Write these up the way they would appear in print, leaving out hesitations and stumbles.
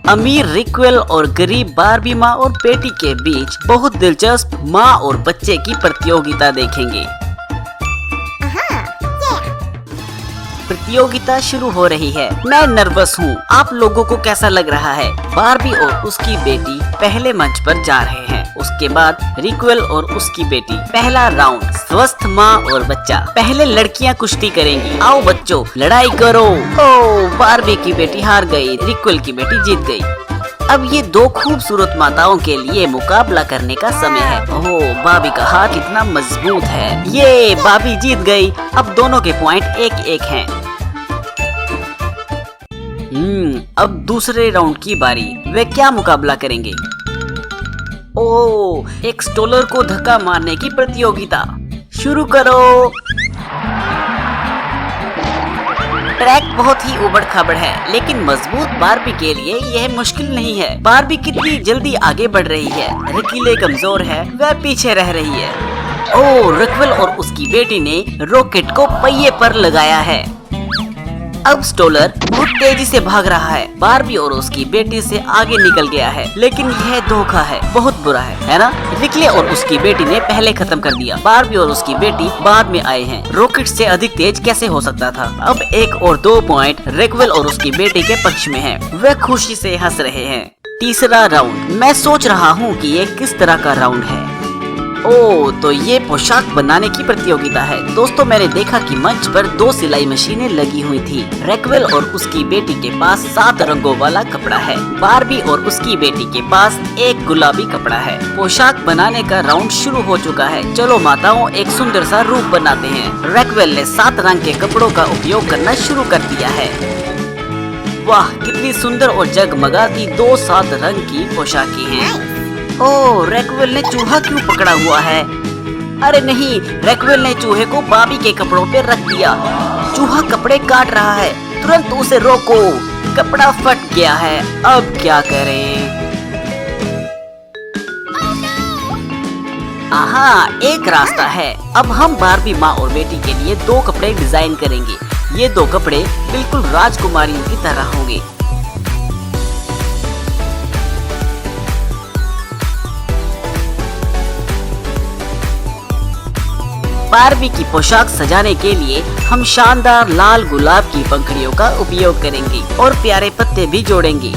अमीर रिक्वेल और गरीब बारबी माँ और बेटी के बीच बहुत दिलचस्प माँ और बच्चे की प्रतियोगिता देखेंगे। प्रतियोगिता शुरू हो रही है। मैं नर्वस हूँ। आप लोगों को कैसा लग रहा है? बारबी और उसकी बेटी पहले मंच पर जा रहे हैं। उसके बाद रिक्वेल और उसकी बेटी। पहला राउंड, स्वस्थ माँ और बच्चा। पहले लड़कियाँ कुश्ती करेंगी। आओ बच्चों, लड़ाई करो। ओह, बारबी की बेटी हार गई, रिक्वेल की बेटी जीत गई। अब ये दो खूबसूरत माताओं के लिए मुकाबला करने का समय है। ओह, बाबी का हाथ कितना मजबूत है। ये बाबी जीत गई। अब दोनों के पॉइंट 1-1 हैं। अब दूसरे राउंड की बारी। वे क्या मुकाबला करेंगे? ओह, एक स्टोलर को धक्का मारने की प्रतियोगिता। शुरू करो। ट्रैक बहुत ही उबड़ खाबड़ है, लेकिन मजबूत बारबी के लिए यह मुश्किल नहीं है। बारबी कितनी जल्दी आगे बढ़ रही है। रिकीले कमजोर है, वह पीछे रह रही है। ओह, रिक्वेल और उसकी बेटी ने रॉकेट को पहिए पर लगाया है। अब स्टोलर बहुत तेजी से भाग रहा है। बारबी और उसकी बेटी से आगे निकल गया है, लेकिन यह धोखा है, बहुत बुरा है ना? रिकले और उसकी बेटी ने पहले खत्म कर दिया। बारबी और उसकी बेटी बाद में आए हैं। रॉकेट से अधिक तेज कैसे हो सकता था? अब 1 और 2 पॉइंट रिक्वेल और उसकी बेटी के पक्ष में है। वे खुशी से हंस रहे हैं। तीसरा राउंड। मैं सोच रहा हूँ कि ये किस तरह का राउंड है। ओह, तो ये पोशाक बनाने की प्रतियोगिता है। दोस्तों, मैंने देखा कि मंच पर 2 सिलाई मशीनें लगी हुई थी। रिक्वेल और उसकी बेटी के पास 7 रंगों वाला कपड़ा है। बारबी और उसकी बेटी के पास 1 गुलाबी कपड़ा है। पोशाक बनाने का राउंड शुरू हो चुका है। चलो माताओं, एक सुंदर सा रूप बनाते हैं। रिक्वेल ने 7 रंग के कपड़ों का उपयोग करना शुरू कर दिया है। वाह, कितनी सुंदर और जगमगाती 2 7 रंग की पोशाकें हैं। ओह, रिक्वेल ने चूहा क्यों पकड़ा हुआ है? अरे नहीं, रिक्वेल ने चूहे को बाबी के कपड़ों पे रख दिया। चूहा कपड़े काट रहा है, तुरंत उसे रोको। कपड़ा फट गया है, अब क्या करें? आहा, एक रास्ता है। अब हम बारबी माँ और बेटी के लिए 2 कपड़े डिजाइन करेंगे। ये 2 कपड़े बिल्कुल राजकुमारियों की तरह होंगे। बारबी की पोशाक सजाने के लिए हम शानदार लाल गुलाब की पंखुड़ियों का उपयोग करेंगे और प्यारे पत्ते भी जोड़ेंगे।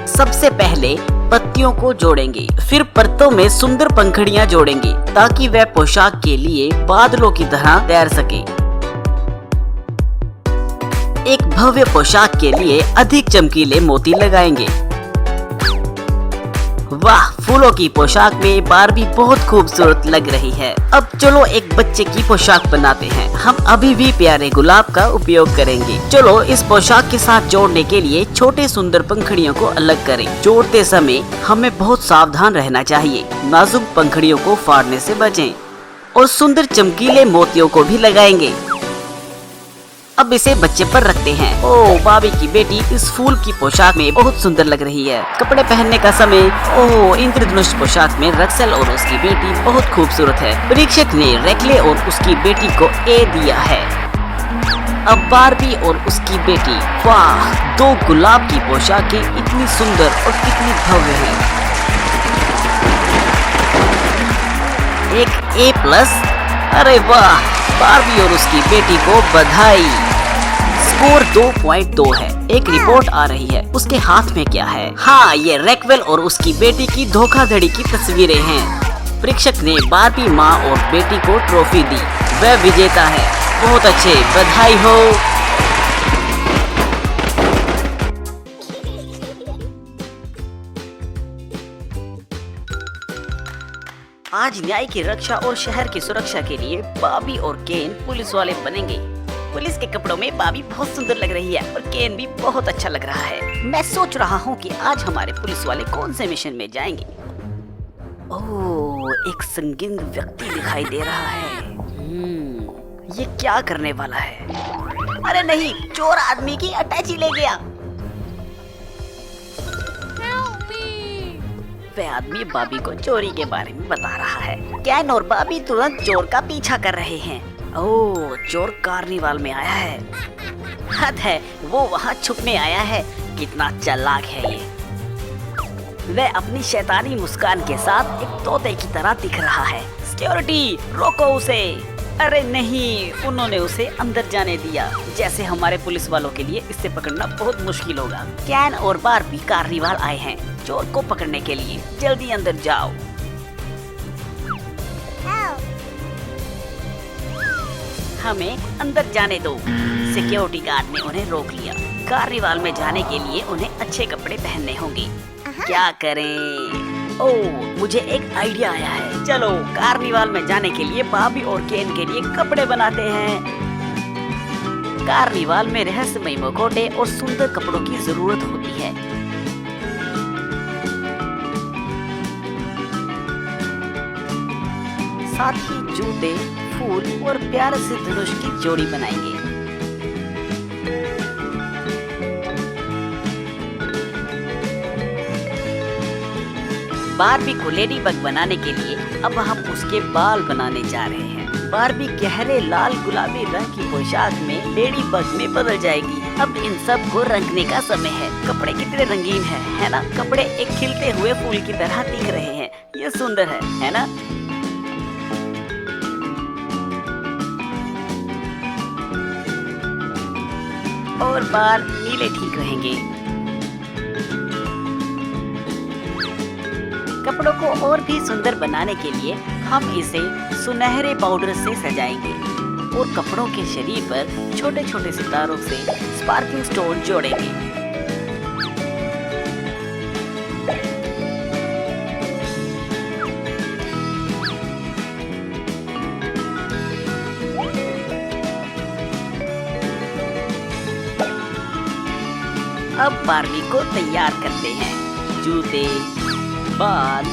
सबसे पहले पत्तियों को जोड़ेंगे, फिर परतों में सुंदर पंखुड़ियां जोड़ेंगे ताकि वह पोशाक के लिए बादलों की तरह तैर सके। एक भव्य पोशाक के लिए अधिक चमकीले मोती लगाएंगे। वाह, फूलों की पोशाक में बारबी बहुत खूबसूरत लग रही है। अब चलो एक बच्चे की पोशाक बनाते हैं। हम अभी भी प्यारे गुलाब का उपयोग करेंगे। चलो इस पोशाक के साथ जोड़ने के लिए छोटे सुंदर पंखुड़ियों को अलग करें। जोड़ते समय हमें बहुत सावधान रहना चाहिए। नाजुक पंखुड़ियों को फाड़ने से बचें और सुंदर चमकीले मोतियों को भी लगाएंगे। अब इसे बच्चे पर रखते हैं। ओह, बाबी की बेटी इस फूल की पोशाक में बहुत सुंदर लग रही है। कपड़े पहनने का समय। ओह, इंद्रधनुष पोशाक में रक्सेल और उसकी बेटी बहुत खूबसूरत है। परीक्षक ने रेक्ले और उसकी बेटी को ए दिया है। अब बारबी और उसकी बेटी। वाह, 2 गुलाब की पोशाकें इतनी सुंदर और कितनी भव्य है। एक A+। अरे वाह, बारबी और उसकी बेटी को बधाई। स्कोर 2.2 है। एक रिपोर्ट आ रही है। उसके हाथ में क्या है? हाँ, ये रिक्वेल और उसकी बेटी की धोखाधड़ी की तस्वीरें हैं। परीक्षक ने बारबी माँ और बेटी को ट्रॉफी दी। वह विजेता है। बहुत अच्छे, बधाई हो। आज न्याय की रक्षा और शहर की सुरक्षा के लिए बाबी और केन पुलिस वाले बनेंगे। पुलिस के कपड़ों में बाबी बहुत सुंदर लग रही है और केन भी बहुत अच्छा लग रहा है। मैं सोच रहा हूँ कि आज हमारे पुलिस वाले कौन से मिशन में जाएंगे। ओह, एक संगीन व्यक्ति दिखाई दे रहा है। ये क्या करने वाला है? अरे नहीं, चोर आदमी की अटैची ले गया। वह आदमी बाबी को चोरी के बारे में बता रहा है। केन और बाबी तुरंत चोर का पीछा कर रहे हैं। ओह, चोर कार्निवाल में आया है। हद है, वो वहाँ छुपने आया है। कितना चालाक है ये। वह अपनी शैतानी मुस्कान के साथ एक तोते की तरह दिख रहा है। सिक्योरिटी, रोको उसे। अरे नहीं, उन्होंने उसे अंदर जाने दिया। जैसे हमारे पुलिस वालों के लिए इसे पकड़ना बहुत मुश्किल होगा। कैन और बारबी कार्निवाल आए हैं चोर को पकड़ने के लिए। जल्दी अंदर जाओ। हमें अंदर जाने दो। सिक्योरिटी गार्ड ने उन्हें रोक लिया। कार्निवाल में जाने के लिए उन्हें अच्छे कपड़े पहनने होंगे। क्या करें? ओह, मुझे एक आइडिया आया है। चलो कार्निवाल में जाने के लिए बाबी और केन के लिए कपड़े बनाते हैं। कार्निवाल में रहस्यमय मुखौटे और सुंदर कपड़ों की जरूरत होती है। साथ ही जूते, फूल और प्यारे से धनुष की जोड़ी बनाएंगे। बारबी को लेडी बग बनाने के लिए अब हम उसके बाल बनाने जा रहे हैं। बारबी गहरे लाल गुलाबी रंग की पोशाक में लेडी बग में बदल जाएगी। अब इन सब को रंगने का समय है। कपड़े कितने रंगीन है ना? कपड़े एक खिलते हुए फूल की तरह दिख रहे हैं। ये सुंदर है ना? और बाल नीले ठीक रहेंगे। कपड़ों को और भी सुंदर बनाने के लिए हम इसे सुनहरे पाउडर से सजाएंगे और कपड़ों के शरीर पर छोटे छोटे सितारों से स्पार्कलिंग स्टोन जोड़ेंगे। अब बारबी को तैयार करते हैं। जूते, बाल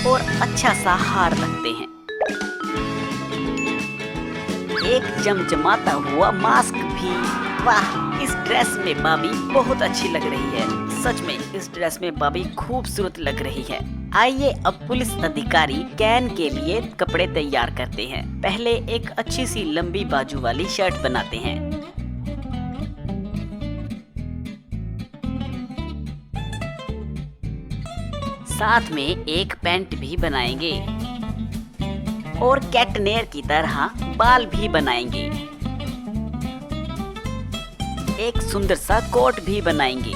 और अच्छा सा हार रखते हैं। एक चमचमाता हुआ मास्क भी। वाह, इस ड्रेस में बाबी बहुत अच्छी लग रही है। सच में इस ड्रेस में बाबी खूबसूरत लग रही है। आइए अब पुलिस अधिकारी कैन के लिए कपड़े तैयार करते हैं। पहले एक अच्छी सी लंबी बाजू वाली शर्ट बनाते हैं। साथ में एक पैंट भी बनाएंगे और कैटनेर की तरह बाल भी बनाएंगे। एक सुंदर सा कोट भी बनाएंगे।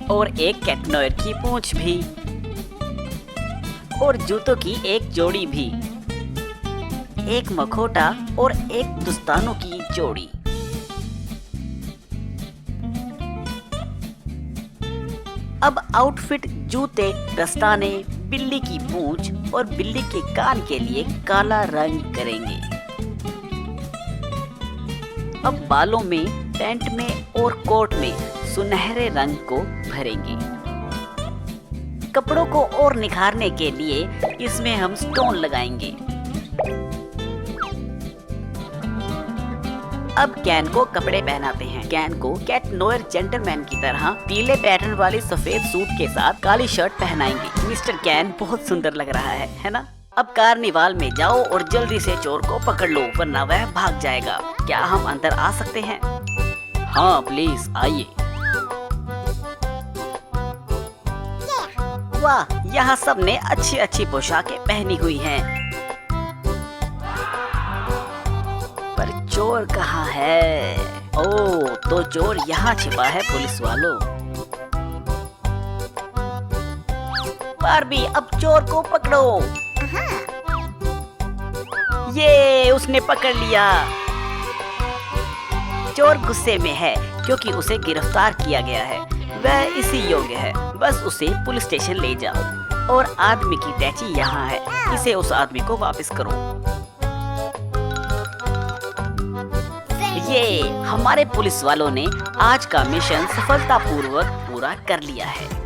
और एक कैटनोयर की पूंछ भी। और जूतों की एक जोड़ी भी। एक मखौटा और एक दस्तानों की जोड़ी। अब आउटफिट जूते, दस्ताने, बिल्ली की पूंछ और बिल्ली के कान के लिए काला रंग करेंगे। अब बालों में, पैंट में और कोट में सुनहरे रंग को भरेंगे। कपड़ों को और निखारने के लिए इसमें हम स्टोन लगाएंगे। अब कैन को कपड़े पहनाते हैं। कैन को कैटनोयर जेंटलमैन की तरह पीले पैटर्न वाली सफेद सूट के साथ काली शर्ट पहनाएंगे। मिस्टर कैन बहुत सुंदर लग रहा है ना? अब कार्निवाल में जाओ और जल्दी से चोर को पकड़ लो, वरना वह भाग जाएगा। क्या हम अंदर आ सकते हैं? हाँ प्लीज आइए। वाह, यहाँ सबने अच्छी अच्छी पोशाकें पहनी हुई हैं। पर चोर कहाँ है? ओह, तो चोर यहाँ छिपा है पुलिस वालों। बारबी, अब चोर को पकड़ो। ये उसने पकड़ लिया। चोर गुस्से में है क्योंकि उसे गिरफ्तार किया गया है। वह इसी योग्य है। बस उसे पुलिस स्टेशन ले जाओ। और आदमी की टैची यहाँ है, इसे उस आदमी को वापस करो। ये हमारे पुलिस वालों ने आज का मिशन सफलतापूर्वक पूरा कर लिया है।